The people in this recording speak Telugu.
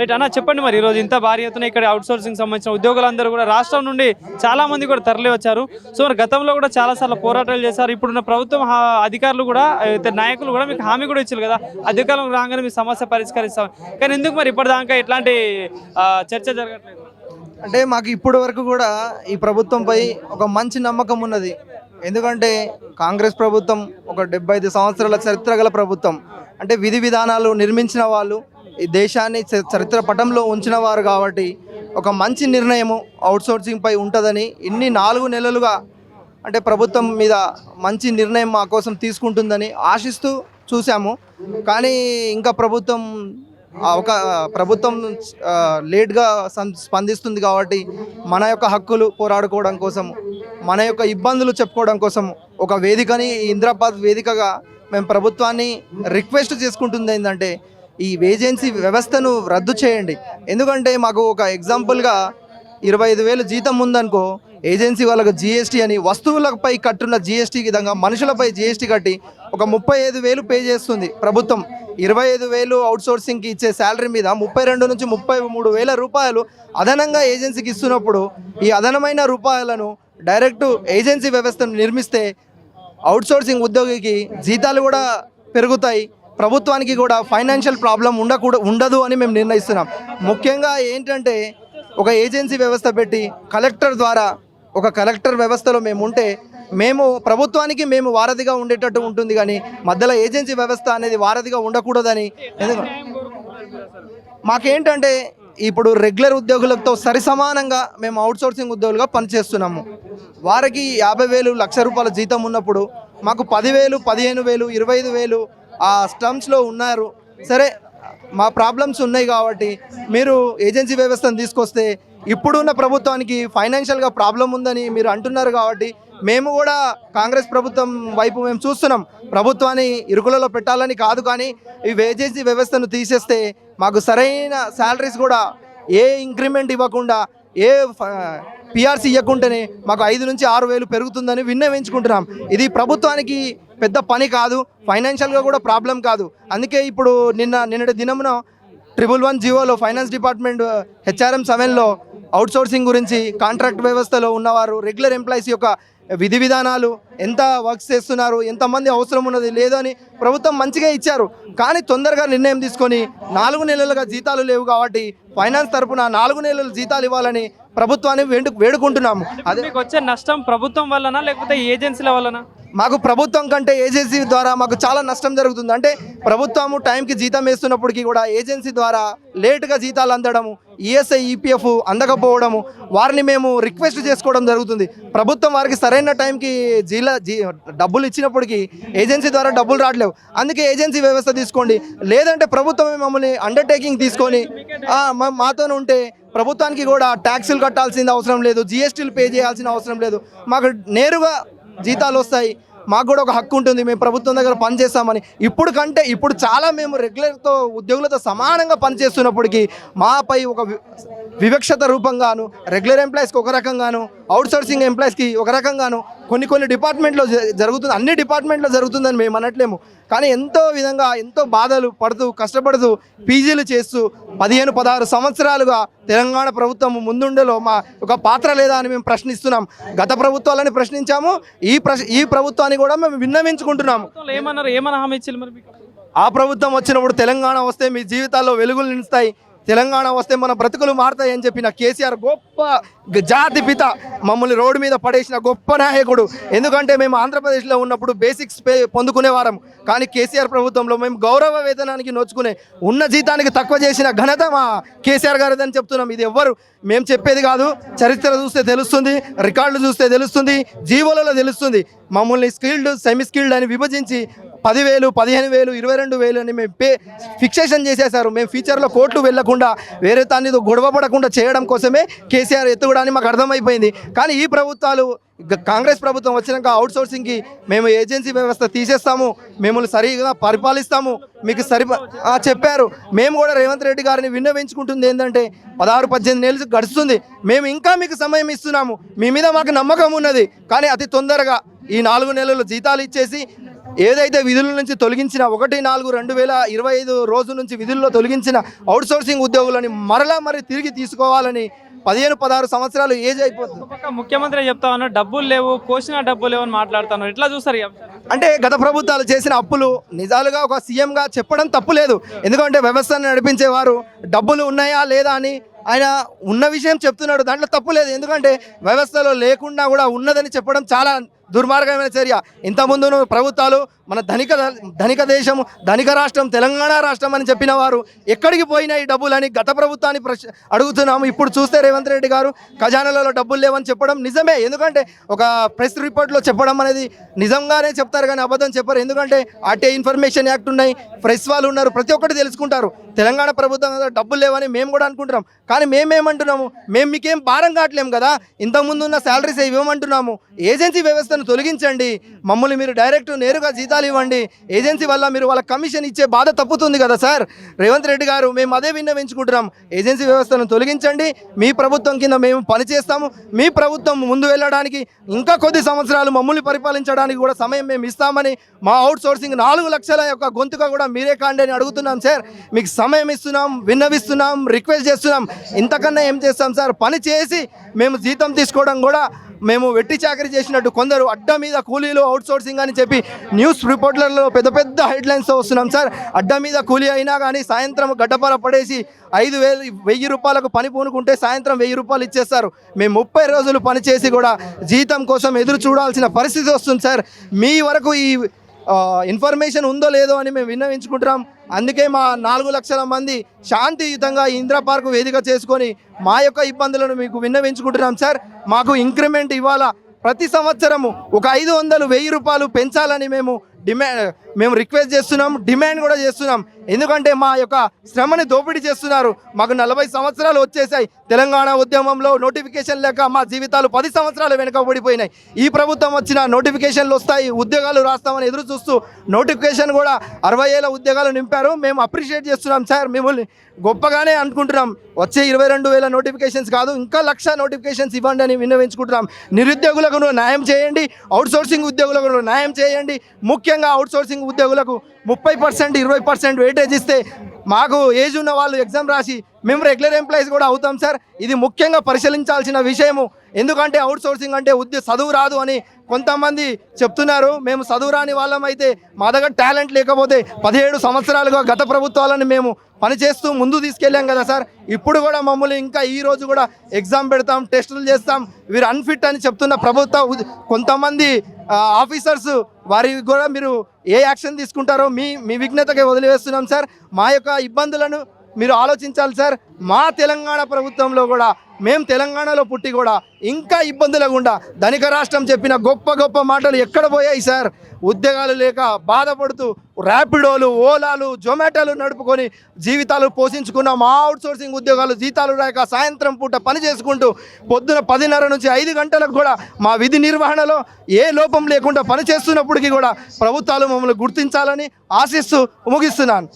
రైట్ అన్న, చెప్పండి మరి ఈరోజు ఇంత భారీ ఎత్తున ఇక్కడ అవుట్సోర్సింగ్ సంబంధించిన ఉద్యోగులందరూ కూడా రాష్ట్రం నుండి చాలా మంది కూడా తరలి వచ్చారు. సో మరి గతంలో కూడా చాలా సార్లు పోరాటాలు చేశారు. ఇప్పుడున్న ప్రభుత్వం అధికారులు కూడా నాయకులు కూడా మీకు హామీ కూడా ఇచ్చారు కదా, అధికారులకు రాగానే మీ సమస్య పరిష్కరిస్తాం. కానీ ఎందుకు మరి ఇప్పటిదాకా ఎట్లాంటి చర్చ జరగట్లేదు? అంటే మాకు ఇప్పటి వరకు కూడా ఈ ప్రభుత్వంపై ఒక మంచి నమ్మకం ఉన్నది. ఎందుకంటే కాంగ్రెస్ ప్రభుత్వం ఒక 75 సంవత్సరాల చరిత్ర గల ప్రభుత్వం. అంటే విధి విధానాలు నిర్మించిన వాళ్ళు, ఈ దేశాన్ని చరిత్ర పటంలో ఉంచిన వారు కాబట్టి ఒక మంచి నిర్ణయము అవుట్సోర్సింగ్పై ఉంటుందని ఇన్ని 4 నెలలుగా అంటే ప్రభుత్వం మీద మంచి నిర్ణయం మా కోసం తీసుకుంటుందని ఆశిస్తూ చూసాము. కానీ ఇంకా ప్రభుత్వం లేట్గా స్పందిస్తుంది కాబట్టి మన యొక్క హక్కులు పోరాడుకోవడం కోసం, మన యొక్క ఇబ్బందులు చెప్పుకోవడం కోసం ఒక వేదికని ఇంద్రాబాద్ వేదికగా మేము ప్రభుత్వాన్ని రిక్వెస్ట్ చేసుకుంటుంది ఏంటంటే ఈ ఏజెన్సీ వ్యవస్థను రద్దు చేయండి. ఎందుకంటే మాకు ఒక ఎగ్జాంపుల్గా 25,000 జీతం ఉందనుకో, ఏజెన్సీ వాళ్ళకు జీఎస్టీ అని వస్తువులపై కట్టున్న జీఎస్టీ విధంగా మనుషులపై జీఎస్టీ కట్టి ఒక 35,000 పే చేస్తుంది ప్రభుత్వం. 25,000 అవుట్సోర్సింగ్కి ఇచ్చే శాలరీ మీద 32 నుంచి 33,000 రూపాయలు అదనంగా ఏజెన్సీకి ఇస్తున్నప్పుడు ఈ అదనమైన రూపాయలను డైరెక్ట్ ఏజెన్సీ వ్యవస్థను నిర్మిస్తే అవుట్సోర్సింగ్ ఉద్యోగికి జీతాలు కూడా పెరుగుతాయి, ప్రభుత్వానికి కూడా ఫైనాన్షియల్ ప్రాబ్లం ఉండదు అని మేము నిర్ణయిస్తున్నాం. ముఖ్యంగా ఏంటంటే ఒక ఏజెన్సీ వ్యవస్థ పెట్టి కలెక్టర్ వ్యవస్థలో మేము ఉంటే మేము ప్రభుత్వానికి మేము వారధిగా ఉండేటట్టు ఉంటుంది. కానీ మధ్యలో ఏజెన్సీ వ్యవస్థ అనేది వారధిగా ఉండకూడదని. మాకేంటంటే ఇప్పుడు రెగ్యులర్ ఉద్యోగులతో సరిసమానంగా మేము అవుట్సోర్సింగ్ ఉద్యోగులుగా పనిచేస్తున్నాము. వారికి 50,000 ₹1,00,000 జీతం ఉన్నప్పుడు మాకు 10,000, 15,000, 25,000 ఆ స్టమ్స్లో ఉన్నారు. సరే, మా ప్రాబ్లమ్స్ ఉన్నాయి కాబట్టి మీరు ఏజెన్సీ వ్యవస్థను తీసుకొస్తే ఇప్పుడున్న ప్రభుత్వానికి ఫైనాన్షియల్గా ప్రాబ్లం ఉందని మీరు అంటున్నారు కాబట్టి మేము కూడా కాంగ్రెస్ ప్రభుత్వం వైపు మేము చూస్తున్నాం. ప్రభుత్వాన్ని ఇరుకులలో పెట్టాలని కాదు, కానీ ఈ ఏజెన్సీ వ్యవస్థను తీసేస్తే మాకు సరైన శాలరీస్ కూడా ఏ ఇంక్రిమెంట్ ఇవ్వకుండా, ఏ పిఆర్సీ ఇవ్వకుండానే మాకు 5 నుంచి 6,000 పెరుగుతుందని విన్నవించుకుంటున్నాం. ఇది ప్రభుత్వానికి పెద్ద పని కాదు, ఫైనాన్షియల్గా కూడా ప్రాబ్లం కాదు. అందుకే ఇప్పుడు నిన్నటి దినమున 111 జీవోలో ఫైనాన్స్ డిపార్ట్మెంట్ HRM 7లో అవుట్సోర్సింగ్ గురించి, కాంట్రాక్ట్ వ్యవస్థలో ఉన్నవారు రెగ్యులర్ ఎంప్లాయీస్ యొక్క విధి విధానాలు, ఎంత వర్క్స్ చేస్తున్నారు, ఎంతమంది అవసరం ఉన్నది లేదో అని ప్రభుత్వం మంచిగా ఇచ్చారు. కానీ తొందరగా నిర్ణయం తీసుకొని 4 నెలలుగా జీతాలు లేవు కాబట్టి ఫైనాన్స్ తరపున 4 నెలలు జీతాలు ఇవ్వాలని ప్రభుత్వాన్ని వేడుకుంటున్నాము. అదే మీకు వచ్చే నష్టం ప్రభుత్వం వల్లనా లేకపోతే ఏజెన్సీల వల్లనా? మాకు ప్రభుత్వం కంటే ఏజెన్సీ ద్వారా మాకు చాలా నష్టం జరుగుతుంది. అంటే ప్రభుత్వము టైంకి జీతం వేస్తున్నప్పటికీ కూడా ఏజెన్సీ ద్వారా లేటుగా జీతాలు అందడము, ఈఎస్ఐ ఈపీఎఫ్ అందకపోవడము, వారిని మేము రిక్వెస్ట్ చేసుకోవడం జరుగుతుంది. ప్రభుత్వం వారికి సరైన టైంకి డబ్బులు ఇచ్చినప్పటికీ ఏజెన్సీ ద్వారా డబ్బులు రావట్లేవు. అందుకే ఏజెన్సీ వ్యవస్థ తీసుకోండి, లేదంటే ప్రభుత్వమే మమ్మల్ని అండర్టేకింగ్ తీసుకొని మాతో ఉంటే ప్రభుత్వానికి కూడా ట్యాక్సులు కట్టాల్సిన అవసరం లేదు, జీఎస్టీలు పే చేయాల్సిన అవసరం లేదు, మాకు నేరుగా జీతాలు వస్తాయి, మాకు కూడా ఒక హక్కు ఉంటుంది, మేము ప్రభుత్వం దగ్గర పనిచేస్తామని. ఇప్పుడు చాలా మేము రెగ్యులర్తో ఉద్యోగులతో సమానంగా పనిచేస్తున్నప్పటికీ మాపై ఒక వివక్షత రూపంగాను, రెగ్యులర్ ఎంప్లాయీస్కి ఒక రకంగాను, అవుట్సోర్సింగ్ ఎంప్లాయీస్కి ఒక రకంగాను కొన్ని డిపార్ట్మెంట్లో జరుగుతుంది, అన్ని డిపార్ట్మెంట్లో జరుగుతుందని మేము అనట్లేము. కానీ ఎంతో బాధలు పడుతూ కష్టపడుతూ పీజీలు చేస్తూ 15-16 సంవత్సరాలుగా తెలంగాణ ప్రభుత్వం ముందుండేలో మా ఒక పాత్ర లేదా అని మేము ప్రశ్నిస్తున్నాం. గత ప్రభుత్వాలని ప్రశ్నించాము, ఈ ప్రభుత్వాన్ని కూడా మేము విన్నవించుకుంటున్నాము. ఏమన్నా హామీ ఇచ్చారు మరి? ఆ ప్రభుత్వం వచ్చినప్పుడు తెలంగాణ వస్తే మీ జీవితాల్లో వెలుగులు నిలుస్తాయి, తెలంగాణ వస్తే మన బ్రతుకులు మారుతాయి అని చెప్పిన కేసీఆర్ గొప్ప జాతి పిత, మమ్మల్ని రోడ్డు మీద పడేసిన గొప్ప నాయకుడు. ఎందుకంటే మేము ఆంధ్రప్రదేశ్లో ఉన్నప్పుడు బేసిక్స్ పే పొందుకునేవారం, కానీ కేసీఆర్ ప్రభుత్వంలో మేము గౌరవ వేతనానికి నోచుకునే ఉన్న జీతానికి తక్కువ చేసిన ఘనత మా కేసీఆర్ గారిదని చెప్తున్నాం. ఇది మేము చెప్పేది కాదు, చరిత్ర చూస్తే తెలుస్తుంది, రికార్డులు చూస్తే తెలుస్తుంది, జీవోలలో తెలుస్తుంది. మమ్మల్ని స్కిల్డ్, సెమీ స్కిల్డ్ అని విభజించి 10,000, 15,000, 22,000 అని మేము ఫిక్సేషన్ చేసేశారు. మేము ఫ్యూచర్లో కోర్టు వెళ్లకుండా వేరే దానితో గొడవ పడకుండా చేయడం కోసమే కేసీఆర్ ఎత్తుకోవడానికి మాకు అర్థమైపోయింది. కానీ ఈ ప్రభుత్వాలు, కాంగ్రెస్ ప్రభుత్వం వచ్చినాక అవుట్సోర్సింగ్కి మేము ఏజెన్సీ వ్యవస్థ తీసేస్తాము, మిమ్మల్ని సరిగా పరిపాలిస్తాము మీకు చెప్పారు. మేము కూడా రేవంత్ రెడ్డి గారిని విన్నవించుకుంటుంది ఏంటంటే 16-18 నెలలు గడుస్తుంది, మేము ఇంకా మీకు సమయం ఇస్తున్నాము, మీ మీద మాకు నమ్మకం ఉన్నది. కానీ అతి తొందరగా ఈ 4 నెలలు జీతాలు ఇచ్చేసి ఏదైతే విధుల నుంచి తొలగించిన 1/4/2025 రోజు నుంచి విధుల్లో తొలగించిన అవుట్సోర్సింగ్ ఉద్యోగులని మరలా మరి తిరిగి తీసుకోవాలని 15-16 సంవత్సరాలు ఏజ్ అయిపోతుంది. పక్క ముఖ్యమంత్రి చెప్తా ఉన్నారు డబ్బులు లేవు, కోసిన డబ్బులు లేవు అని మాట్లాడుతున్నారు. ఎట్లా చూస్తారు ఈ అంశాన్ని? అంటే గత ప్రభుత్వాలు చేసిన అప్పులు నిజాలుగా ఒక సీఎంగా చెప్పడం తప్పులేదు. ఎందుకంటే వ్యవస్థను నడిపించేవారు డబ్బులు ఉన్నాయా లేదా అని ఆయన ఉన్న విషయం చెప్తున్నాడు, దాంట్లో తప్పు లేదు. ఎందుకంటే వ్యవస్థలో లేకుండా కూడా ఉన్నదని చెప్పడం చాలా దుర్మార్గమైన చర్య. ఇంతకుముందు ప్రభుత్వాలు మన ధనిక దేశం, ధనిక రాష్ట్రం తెలంగాణ రాష్ట్రం అని చెప్పిన వారు ఎక్కడికి పోయినాయి డబ్బులని గత ప్రభుత్వాన్ని అడుగుతున్నాము. ఇప్పుడు చూస్తే రేవంత్ రెడ్డి గారు ఖజానాలలో డబ్బులు లేవని చెప్పడం నిజమే. ఎందుకంటే ఒక ప్రెస్ రిపోర్ట్లో చెప్పడం అనేది నిజంగానే చెప్తారు కానీ అబద్ధం చెప్పారు. ఎందుకంటే ఆర్టీఐ ఇన్ఫర్మేషన్ యాక్ట్ ఉన్నాయి, ప్రెస్ వాళ్ళు ఉన్నారు, ప్రతి ఒక్కటి తెలుసుకుంటారు. తెలంగాణ ప్రభుత్వం డబ్బులు లేవని మేము కూడా అనుకుంటున్నాం. కానీ మేమేమంటున్నాము, మేము మీకేం భారం కావట్లేము కదా, ఇంతకుముందు ఉన్న శాలరీస్ ఇవ్వమంటున్నాము. ఏజెన్సీ వ్యవస్థను తొలగించండి, మమ్మల్ని మీరు డైరెక్ట్ నేరుగా జీతాలు ఇవ్వండి. ఏజెన్సీ వల్ల మీరు వాళ్ళ కమిషన్ ఇచ్చే బాధ తప్పుతుంది కదా సార్ రేవంత్ రెడ్డి గారు. మేము అదే విన్నవించుకుంటున్నాం, ఏజెన్సీ వ్యవస్థను తొలగించండి. మీ ప్రభుత్వం కింద మేము పనిచేస్తాము. మీ ప్రభుత్వం ముందు వెళ్ళడానికి ఇంకా కొద్ది సంవత్సరాలు మమ్మల్ని పరిపాలించడానికి కూడా సమయం మేము ఇస్తామని మా అవుట్ సోర్సింగ్ 4 లక్షల యొక్క గొంతుగా కూడా మీరే కాండి అని అడుగుతున్నాం సార్. మీకు సమయం ఇస్తున్నాం, విన్నవిస్తున్నాం, రిక్వెస్ట్ చేస్తున్నాం. ఇంతకన్నా ఏం చేస్తాం సార్? పని చేసి మేము జీతం తీసుకోవడం కూడా మేము వెట్టి చాకరీ చేసినట్టు కొందరు అడ్డ మీద కూలీలు అవుట్సోర్సింగ్ అని చెప్పి న్యూస్ రిపోర్ట్లలో పెద్ద పెద్ద హెడ్లైన్స్తో వస్తున్నాం సార్. అడ్డ మీద కూలీ అయినా కానీ సాయంత్రం గడ్డపార పడేసి 5,000 రూపాయలకు పని పూనుకుంటే సాయంత్రం 1000 రూపాయలు ఇచ్చేస్తారు. మేము 30 రోజులు పని చేసి కూడా జీతం కోసం ఎదురు చూడాల్సిన పరిస్థితి వస్తుంది సార్. మీ వరకు ఈ ఇన్ఫర్మేషన్ ఉందో లేదో అని మేము విన్నవించుకుంటున్నాం. అందుకే మా 4 లక్షల మంది శాంతియుతంగా ఇందిరా పార్క్ వేదిక చేసుకొని మా యొక్క ఇబ్బందులను మీకు విన్నవించుకుంటున్నాం సార్. మాకు ఇంక్రిమెంట్ ఇవ్వాలా, ప్రతి సంవత్సరము ఒక 500-1000 రూపాయలు పెంచాలని మేము రిక్వెస్ట్ చేస్తున్నాం, డిమాండ్ కూడా చేస్తున్నాం. ఎందుకంటే మా యొక్క శ్రమని దోపిడీ చేస్తున్నారు. మాకు 40 సంవత్సరాలు వచ్చేసాయి. తెలంగాణ ఉద్యమంలో నోటిఫికేషన్ లేక మా జీవితాలు 10 సంవత్సరాలు వెనుకబడిపోయినాయి. ఈ ప్రభుత్వం వచ్చిన నోటిఫికేషన్లు వస్తాయి, ఉద్యోగాలు రాస్తామని ఎదురు చూస్తూ నోటిఫికేషన్ కూడా 60,000 ఉద్యోగాలు నింపారు. మేము అప్రిషియేట్ చేస్తున్నాం సార్, మిమ్మల్ని గొప్పగానే అనుకుంటున్నాం. వచ్చే 22,000 నోటిఫికేషన్స్ కాదు, ఇంకా 1,00,000 నోటిఫికేషన్స్ ఇవ్వండి అని విన్నవించుకుంటున్నాం. నిరుద్యోగులకు న్యాయం చేయండి, అవుట్సోర్సింగ్ ఉద్యోగులకు న్యాయం చేయండి. ముఖ్యంగా అవుట్సోర్సింగ్ ఉద్యోగులకు 30%, 20% వెయిటేజ్ ఇస్తే మాకు ఏజ్ ఉన్న వాళ్ళు ఎగ్జామ్ రాసి మేము రెగ్యులర్ ఎంప్లాయీస్ కూడా అవుతాం సార్. ఇది ముఖ్యంగా పరిశీలించాల్సిన విషయము. ఎందుకంటే అవుట్సోర్సింగ్ అంటే చదువు రాదు అని కొంతమంది చెప్తున్నారు. మేము చదువు రాని వాళ్ళమైతే మా దగ్గర టాలెంట్ లేకపోతే 17 సంవత్సరాలుగా గత ప్రభుత్వాలను మేము పనిచేస్తూ ముందు తీసుకెళ్ళాం కదా సార్. ఇప్పుడు కూడా మమ్మల్ని ఇంకా ఈ రోజు కూడా ఎగ్జామ్ పెడతాం, టెస్టులు చేస్తాం, వీరు అన్ఫిట్ అని చెప్తున్న ప్రభుత్వ కొంతమంది ఆఫీసర్స్ వారికి కూడా మీరు ఏ యాక్షన్ తీసుకుంటారో మీ విఘ్నతకే వదిలివేస్తున్నాం సార్. మా యొక్క ఇబ్బందులను మీరు ఆలోచించాలి సార్. మా తెలంగాణ ప్రభుత్వంలో కూడా మేము తెలంగాణలో పుట్టి కూడా ఇంకా ఇబ్బందులు గుండా ధనిక రాష్ట్రం చెప్పిన గొప్ప గొప్ప మాటలు ఎక్కడ పోయాయి సార్? ఉద్యోగాలు లేక బాధపడుతూ ర్యాపిడోలు, ఓలాలు, జొమాటోలు నడుపుకొని జీవితాలు పోషించుకున్న మా అవుట్సోర్సింగ్ ఉద్యోగాలు జీతాలు రాక సాయంత్రం పూట పని చేసుకుంటూ పొద్దున 10:30 నుంచి 5 గంటలకు కూడా మా విధి నిర్వహణలో ఏ లోపం లేకుండా పని చేస్తున్నప్పటికీ కూడా ప్రభుత్వాలు మమ్మల్ని గుర్తించాలని ఆశిస్తూ ముగిస్తున్నాను.